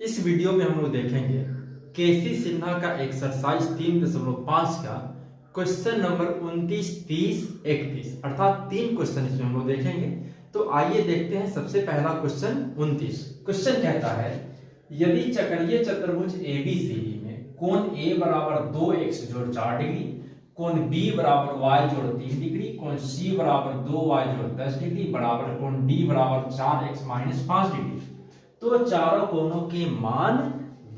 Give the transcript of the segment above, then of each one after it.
इस वीडियो में हम लोग देखेंगे केसी सिन्हा का एक्सरसाइज 3.5 का क्वेश्चन नंबर 29, 30, 31 अर्थात 3 क्वेश्चन इसमें हम लोग देखेंगे। तो आइए देखते हैं। सबसे पहला क्वेश्चन 29 क्वेश्चन कहता है, यदि चक्रीय चतुर्भुज एबीसीडी में कोण ए बराबर 2x जोड़ 4 डिग्री, कोण बी बराबर y जोड़ 3 डिग्री, कोण सी बराबर 2y जोड़ 10 डिग्री बराबर कोण डी बराबर 4x माइनस 5 डिग्री, तो चारों कोणों के मान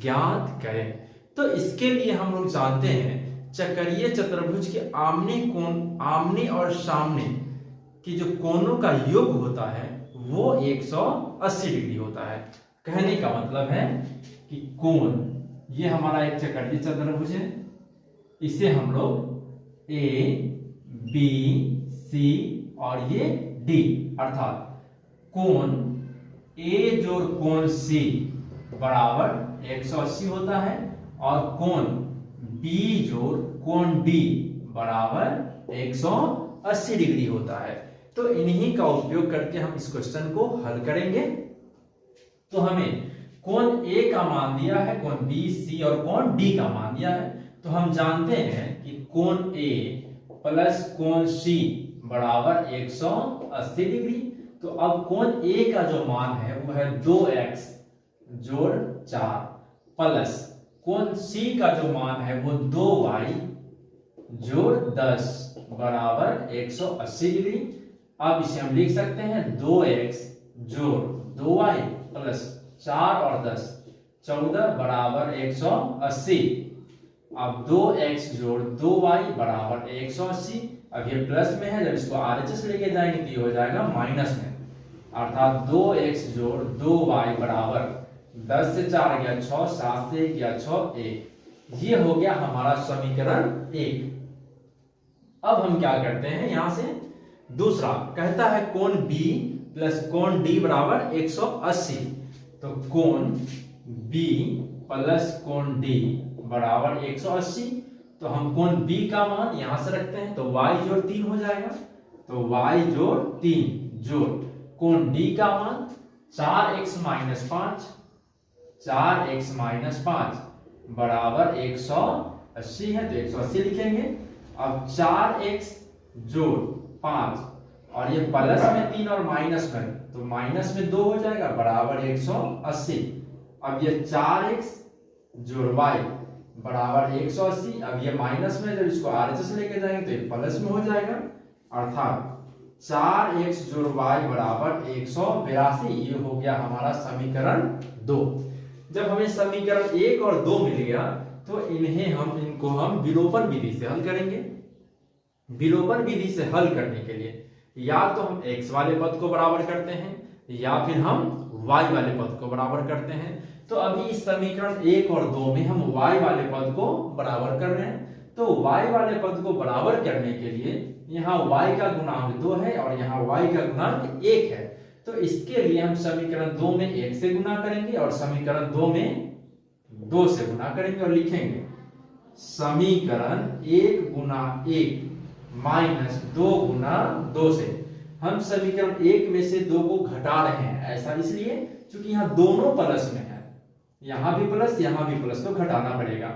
ज्ञात करें। तो इसके लिए हम लोग जानते हैं चक्रीय चतुर्भुज के आमने और सामने की जो कोणों का योग होता है वो 180 डिग्री होता है। कहने का मतलब है कि कोण, ये हमारा एक चक्रीय चतुर्भुज है, इसे हम लोग ए बी सी और ये डी अर्थात कोण ए जोड़ कोण सी बराबर 180 होता है और कोण बी जोड़ कोण डी बराबर 180 डिग्री होता है। तो इन्हीं का उपयोग करके हम इस क्वेश्चन को हल करेंगे। तो हमें कोण ए का मान दिया है, कोण बी सी और कोण डी का मान दिया है। तो हम जानते हैं कि कोण ए प्लस कोण सी बराबर 180 डिग्री। तो अब कोण ए का जो मान है वो है 2x जोड़ 4 प्लस कोण सी का जो मान है वो 2y जोड़ 10 बराबर 180 डिग्री। अब इसे हम लिख सकते हैं 2x जोड़ 2y प्लस 4 और 10 14 बराबर 180। अब 2x जोड़ 2y बराबर 180। अब ये प्लस में है, जब इसको आरएचएस लेके जाएंगे तो ये हो जाएगा माइनस में, अर्थात 2x जोड़ 2y बराबर 10 से 4 गया 6, 7 से गया 6, 1। ये हो गया हमारा समीकरण 1। अब हम क्या करते हैं, यहां से दूसरा कहता है कोण B प्लस कोण D बराबर 180। तो कोण B प्लस कोण D बराबर 180। तो हम कोण B का मान यहां से रखते हैं तो y जोड़ 3 हो जाएगा। तो y जोड़ 3 जोड़ कोण D का मान 4x माइनस 5, 4x माइनस 5 बराबर 180 है, तो 180 लिखेंगे। अब 4x जोड़ 5 और ये प्लस में 3 और माइनस में, तो माइनस में 2 हो जाएगा बराबर 180। अब ये 4x जोड़ y बराबर 180। अब ये माइनस में, जब इसको आरएचएस लेके जाएंगे तो ये प्लस में हो जाएगा, अर्थात 4x जोड़ y बराबर 182। ये हो गया हमारा समीकरण 2। जब हमें समीकरण 1 और 2 मिल गया तो इनको हम विलोपन विधि से हल करेंगे। विलोपन विधि से हल करने के लिए या तो हम x वाले पद को बराबर करते हैं या फिर हम y वाले पद को बराबर करते हैं। तो अभी इस समीकरण 1 और 2 में हम y वाले पद को बराबर कर रहे हैं। तो y वाले पद को बराबर करने के लिए यहाँ y का गुणांक 2 है और यहाँ y का गुणांक 1 है। तो इसके लिए हम समीकरण 2 में 1 से गुना करेंगे और समीकरण 2 में 2 से गुना करेंगे और लिखेंगे समीकरण 1 गुना 1 माइनस 2 गुना 2 से। हम समीकरण 1 में से 2 को घटा रहे हैं, ऐसा इसलिए क्योंकि यहाँ दोनों प्लस में है, यहाँ भी प्लस यहाँ भी प्लस, तो घटाना पड़ेगा।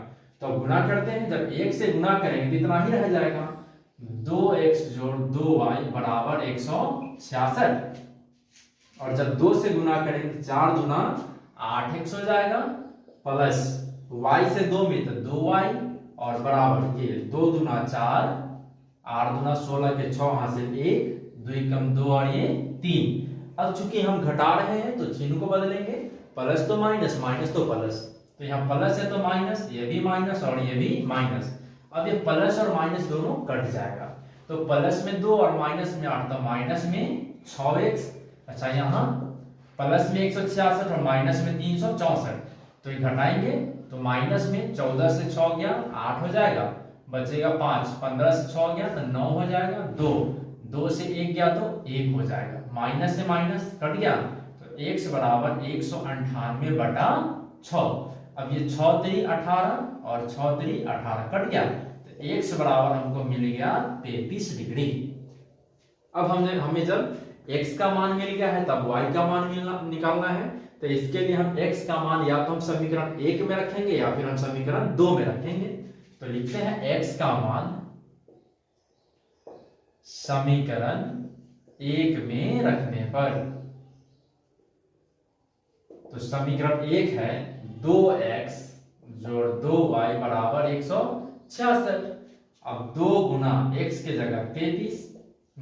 तो गुना करते हैं, जब 1 से गुना करेंगे तो इतना ही रह जाएगा 2x जोड़ 2y बराबर 166। और जब 2 से गुना करेंगे 4 दूना 8x हो जाएगा प्लस y से 2 में तो 2y और बराबर ये 2 दूना 4, 8 दूना 16 के 6 हासिल 1, 2 कम 2 और ये 3। अब चूंकि हम घटा रहे हैं तो चिन्ह को बदलेंगे, प्लस तो माइनस, माइनस तो प्लस, तो यहाँ प्लस है तो माइनस, ये भी माइनस और ये भी माइनस। अब ये प्लस और माइनस दोनों कट जाएगा, तो प्लस में 2 और माइनस में 8, तो माइनस में 6x। अच्छा, यहाँ प्लस में 166 और माइनस में 364, तो ये घटाएंगे तो माइनस में 14 से 6 गया 8 हो जाएगा, बचेगा 5, 15 से 6 गया तो 9 हो जाएगा, 2 से 1 गया तो 1 हो जाएगा, माइनस से माइनस कट गया तो x बराबर 198 बटा 6। अब ये 6 3 18 और 6 3 18 कट गया, तो x बराबर हमको मिल गया 33 डिग्री। अब हमें जब x का मान मिल गया है तब y का मान निकालना है। तो इसके लिए हम x का मान या तो हम समीकरण 1 में रखेंगे या फिर हम समीकरण 2 में रखेंगे। तो लिखते हैं x का मान समीकरण 1 में रखने पर, तो समीकरण 1 है 2x जोड़ 2y बराबर 166। अब 2 गुना x के जगह 33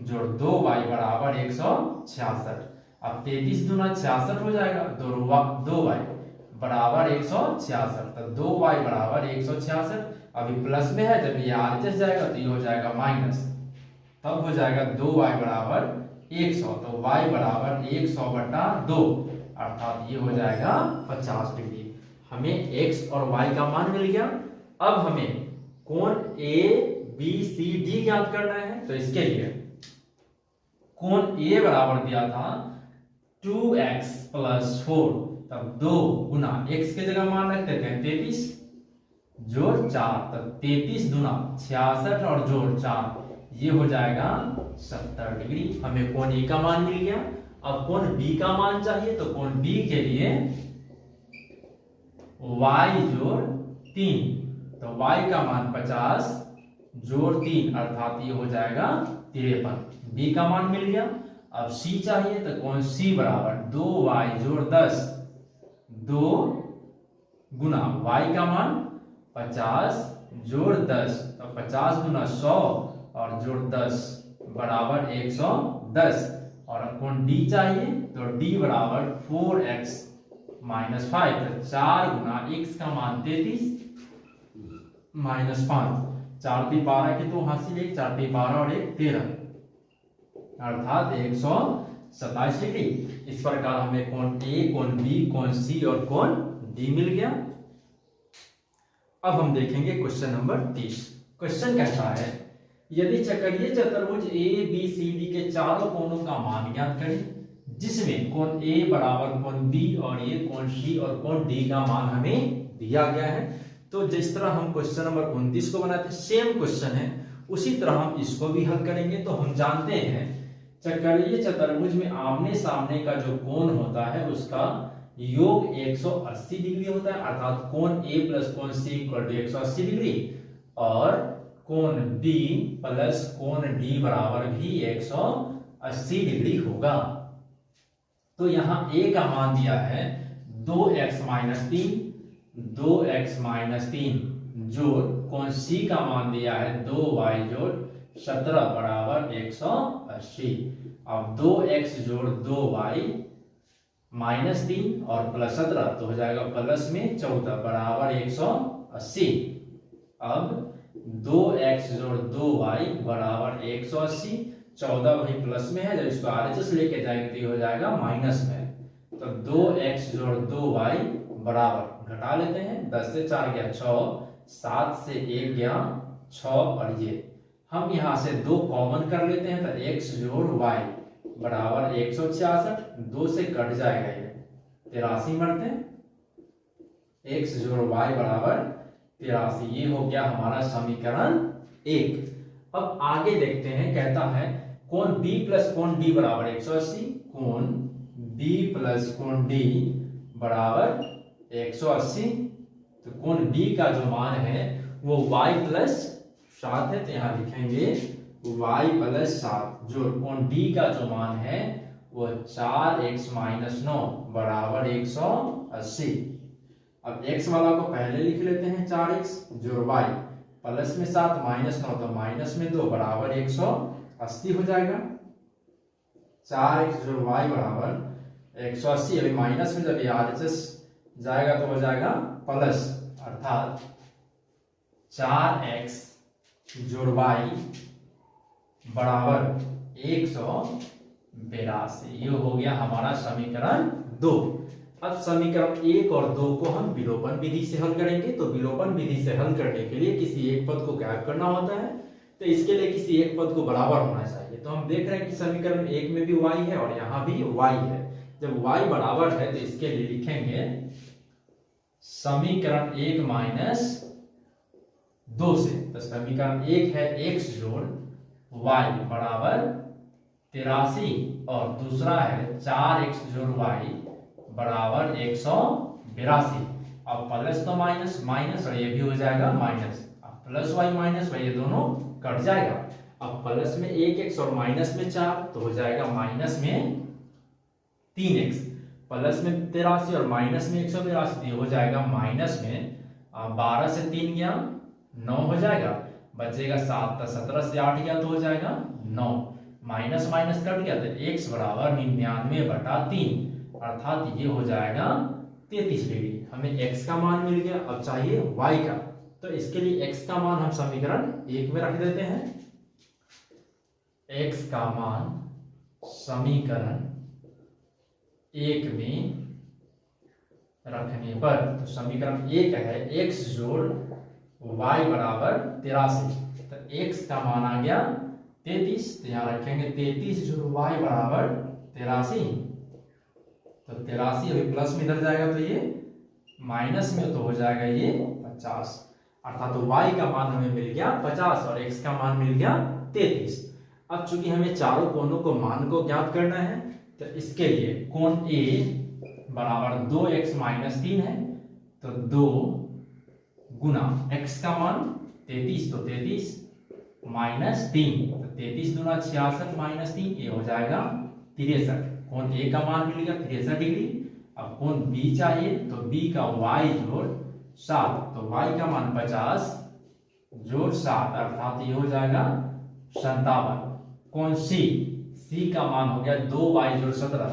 जोड़ 2y बराबर 166। अब 33 दूना 66 हो जाएगा, 2y बराबर 166, तो 2y बराबर 166। अभी प्लस में है, जब ये आरएचएस जाएगा तो ये हो जाएगा माइनस, तब हो जाएगा 2y बराबर 100, तो y बराबर 100 बटा 2, अर्थात ये हो जाएगा 50 डिग्री। हमें x और y का मान मिल गया। अब हमें कोण ए बी सी डी ज्ञात करना है। तो इसके लिए कोण A बराबर दिया था 2x + 4, तब 2 गुना x के जगह मान रख देते हैं 33 जोड़ 4, तब 33 दूना 66 और जोड़ 4, ये हो जाएगा 70 डिग्री। हमें कोण A का मान मिल गया। अब कोण B का मान चाहिए, तो कोण B के लिए y जोड़ 3, तो y का मान 50 जोड़ 3, अर्थात ये हो जाएगा 53। B का मान मिल गया। अब C चाहिए, तो कोण C बराबर 2y जोड़ 10, 2 गुना y का मान 50 जोड़ 10, तो 50 गुना 100 और जोड़ 10 बराबर 110। और कोण D चाहिए, तो D बराबर 4x - 5, तो 4 गुना x का मान 33 - 5, 4 × 12 के 2 हासिल, 1 4 × 12 और 1 13, अर्थात 127 डिग्री। इस प्रकार हमें कोण A, कोण B, कोण C और कोण D मिल गया। अब हम देखेंगे क्वेश्चन नंबर 30। क्वेश्चन कहता है यदि चक्रीय चतुर्भुज A B C D के चारों कोणों का मान ज्ञात करें, जिसमें कोण A बराबर कोण B और ये कोण C और कोण D का मान हमें दिया गया है। तो जिस तरह हम क्वेश्चन नंबर 29 को बनाते हैं, सेम क्वेश्चन है, उसी तरह हम इसको भी हल करेंगे। तो हम जानते हैं चक्रीय चतुर्भुज में आमने सामने का जो कोण होता है उसका योग 180 डिग्री होता है, अर्थात कोण A प्लस कोण C = 180 डिग्री और कोण B प्लस कोण D बराबर भी 180 डिग्री होगा। तो यहाँ A का मान दिया है 2x - 3, 2x - 3 जोड़ कोण C का मान दिया है 2y जोड़ 17 बराबर 180। अब 2x जोड़ 2y -3 और प्लस 17, तो हो जाएगा प्लस में 14 बराबर 180। अब 2x जोड़ 2y बराबर 180, 14 वही प्लस में है, जब इसको आरएचएस लेके जाएंगे तो ये हो जाएगा माइनस में। तो 2x जोड़ 2y बराबर, घटा लेते हैं, 10 से 4 गया 6, 7 से 1 गया 6, और ये हम यहाँ से 2 कॉमन कर लेते हैं, तो x जोड़ y बराबर 166, 2 से कट जाएगा ये 83 मरते हैं, x जोड़ y बराबर 83, ये हो गया हमारा समीकरण 1। अब आगे देखते हैं, कहता है कोण B प्लस कोण D बराबर 180, कोण B प्लस कोण D बराबर 180। तो कोण B का जो मान है वो y प्लस 7 है, तो यहाँ लिखेंगे y प्लस 7 जो कोण D का जो मान है वो 4x - 9 बराबर 180। अब x वाला को पहले लिख लेते हैं, 4x जोड़ y प्लस में 7 -9, तो माइनस में 2 बराबर 180 हो जाएगा। 4x जोड़ y बराबर 180, अभी माइनस में जब ये आरएचएस जाएगा तो हो जाएगा प्लस, अर्थात 4x जोड़ y बराबर 182। ये हो गया हमारा समीकरण 2। अब समीकरण 1 और 2 को हम विलोपन विधि से हल करेंगे। तो विलोपन विधि से हल करने के लिए किसी एक पद को गायब करना होता है, तो इसके लिए किसी एक पद को बराबर होना चाहिए। तो हम देख रहे हैं कि समीकरण 1 में भी y है और यहाँ भी y है। जब y बराबर है तो इसके लिए लिखेंगे समीकरण 1 - 2 से। तो समीकरण 1 है x जोड़ y बराबर 83 और दूसरा है 4x जोड़ y बराबर 182। अब प्लस तो माइनस माइनस और ये भी हो जाएगा माइनस, अब प्लस वाई माइनस वाई ये दोनों कट जाएगा। अब प्लस में 1x और माइनस में 4 तो हो जाएगा माइनस में 3x, प्लस में 83 और माइनस में 182 तो हो जाएगा माइनस में 12 से 3 गया 9 हो जाएगा, बचेगा 7 17 से 8 गया तो हो जाएगा 9, माइनस माइनस कट गया तो x बराबर 99/3 अर्थात ये हो जाएगा 33 डिग्री। हमें x का मान मिल गया, अब चाहिए y का, तो इसके लिए x का मान हम समीकरण 1 में रख देते हैं। x का मान समीकरण 1 में रखने पर, तो समीकरण 1 है x जोड़ y बराबर 83, तो x का मान आ गया 33, तो यहाँ रखेंगे 33 जोड़ y बराबर 83, तो 83 अभी प्लस में इधर जाएगा तो ये माइनस में तो हो जाएगा ये 50, अर्थात तो y का मान हमें मिल गया 50 और x का मान मिल गया 33। अब चूंकि हमें चारों कोनों को मान को ज्ञात करना है, तो इसके लिए कोण A बराबर 2x माइनस 3 है, तो 2 गुना x का मान 33 तो 33 माइनस 3, तो 33 दूना 66 माइनस 3 ये हो जाएगा 63। कोण A का मान मिल गया 63 डिग्री। अब कोण B चाहिए, तो B का y जोड़ 7, तो y का मान 50 जोड़ 7 अर्थात ये हो जाएगा 57। कोण C का मान हो गया 2y जोड़ 17,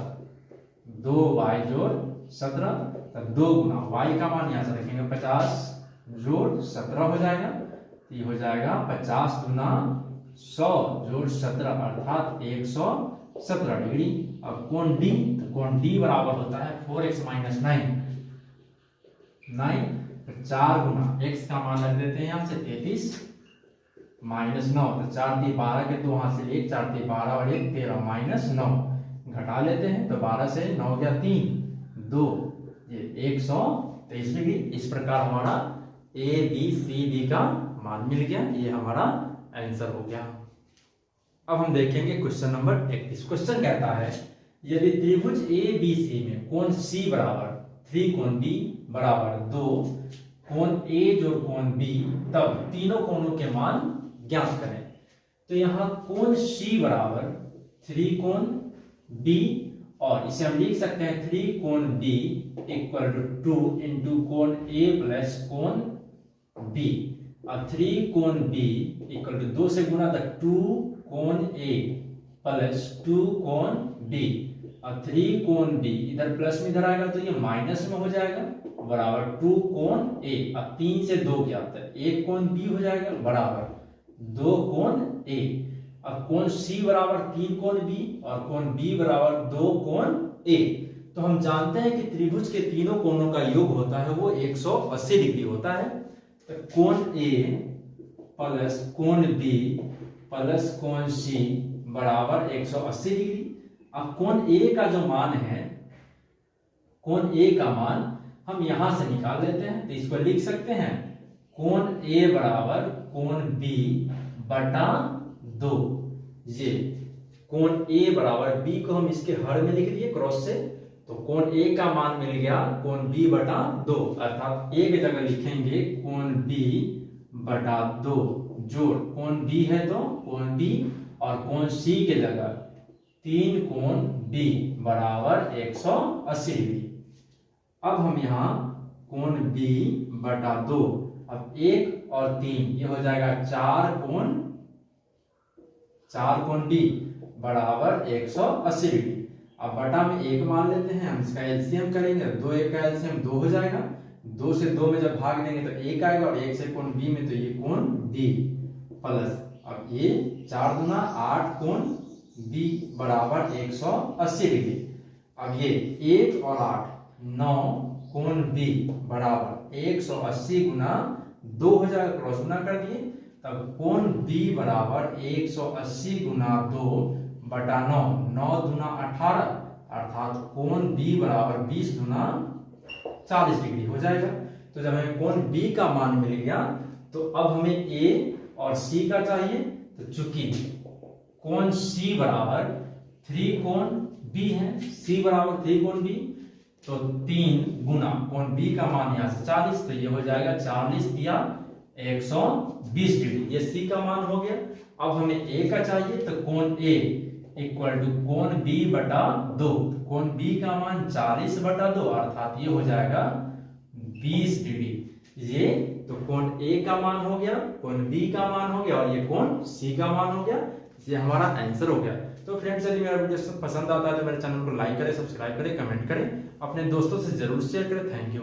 2y जोड़ 17, तब 2 गुना y का मान यहाँ से रखेंगे 50 जोड़ 17 हो जाएगा, तो ये हो जाएगा 50 गुना 100 जोड़ 17 अर्थात 117 डिग्री। अब कोण D, तो कोण D बराबर होता है 4x माइनस 9, तो 4 गुना x का मान रख देते हैं यहाँ से 33 माइनस 9, तो 4 × 12 के 2 हाथ से 1, 4 × 12 और 1 13 माइनस 9 घटा लेते हैं, तो 12 से 9 गया 3 2, ये 123 डिग्री। इस प्रकार हमारा ए बी सी डी का मान मिल गया, ये हमारा आंसर हो गया। अब हम देखेंगे क्वेश्चन नंबर 31। क्वेश्चन कहता है यदि त्रिभुज ए बी सी में कोण C बराबर 3 कोण B बराबर 2 कोण A जोड़ कोण B, तब तीनों कोणों के मान ज्ञात करें। तो यहाँ कोण C बराबर 3 कोण B, और इसे हम लिख सकते हैं 3 कोण B इक्वल टू 2 इंटू कोण A प्लस कोण B, और 3 कोण B इक्वल टू 2 से गुना तो 2 कोण A प्लस 2 कोण B, और 3 कोण B इधर प्लस में इधर आएगा तो ये माइनस में हो जाएगा बराबर 2 कोण A, अब 3 से 2 गया तो 1 कोण B हो जाएगा बराबर 2 कोण A। अब कोण C बराबर 3 कोण B और कोण B बराबर 2 कोण A। तो हम जानते हैं कि त्रिभुज के तीनों कोणों का योग होता है वो 180 डिग्री होता है। तो कोण A प्लस कोण B प्लस कोण C बराबर 180 डिग्री। अब कोण A का जो मान है, कोण A का मान हम यहां से निकाल लेते हैं, तो इसको लिख सकते हैं कोण A बराबर कोण B बटा 2। ये कोण A बराबर B को हम इसके हर में लिख दिए क्रॉस से, तो कोण A का मान मिल गया कोण B बटा 2, अर्थात A की जगह लिखेंगे कोण B बटा 2 जोड़ कोण B है तो कोण B, और कोण C के जगह 3 कोण B बराबर 180 डिग्री। अब हम यहाँ कोण B बटा 2, अब 1 और 3 ये हो जाएगा 4 कोण B बराबर 180 डिग्री। अब बटा में 1 मान लेते हैं, हम इसका एलसीएम करेंगे, 2 1 का एलसीएम 2 हो जाएगा, 2 से 2 में जब भाग देंगे तो 1 आएगा, और 1 से कोण B में तो ये कोण B प्लस, अब ये 4 दूना 8 कोण B बराबर 180 डिग्री। अब ये 1 और 8 9 कोण B बराबर 180 गुना 2 हो जाएगा, क्रॉस गुना कर दिए, तब कोण B बराबर 180 गुना 2 बटा 9, 9 दूना 18 अर्थात कोण B बराबर 20 दूना 40 डिग्री हो जाएगा। तो जब हमें कोण B का मान मिल गया, तो अब हमें A और C का चाहिए, तो चूंकि कोण C बराबर 3 कोण B है, C बराबर 3 कोण B, तो 3 गुना कोण बी का मान यहाँ से 40, तो ये हो जाएगा 40 या 120 डिग्री। ये सी का मान हो गया। अब हमें ए का चाहिए, तो कोण ए इक्वल टू कोण बी बटा 2। कोण बी का मान 40 बटा 2 अर्थात ये हो जाएगा 20 डिग्री। ये तो कोण ए का मान हो गया, कोण बी का मान हो गया और ये कोण सी का मान हो गया। ये हमारा आंसर हो गया। तो फ्रेंड्स यदि मेरा वीडियो पसंद आता है तो मेरे चैनल को लाइक करें, सब्सक्राइब करें, कमेंट करें, अपने दोस्तों से जरूर शेयर करें। Thank you.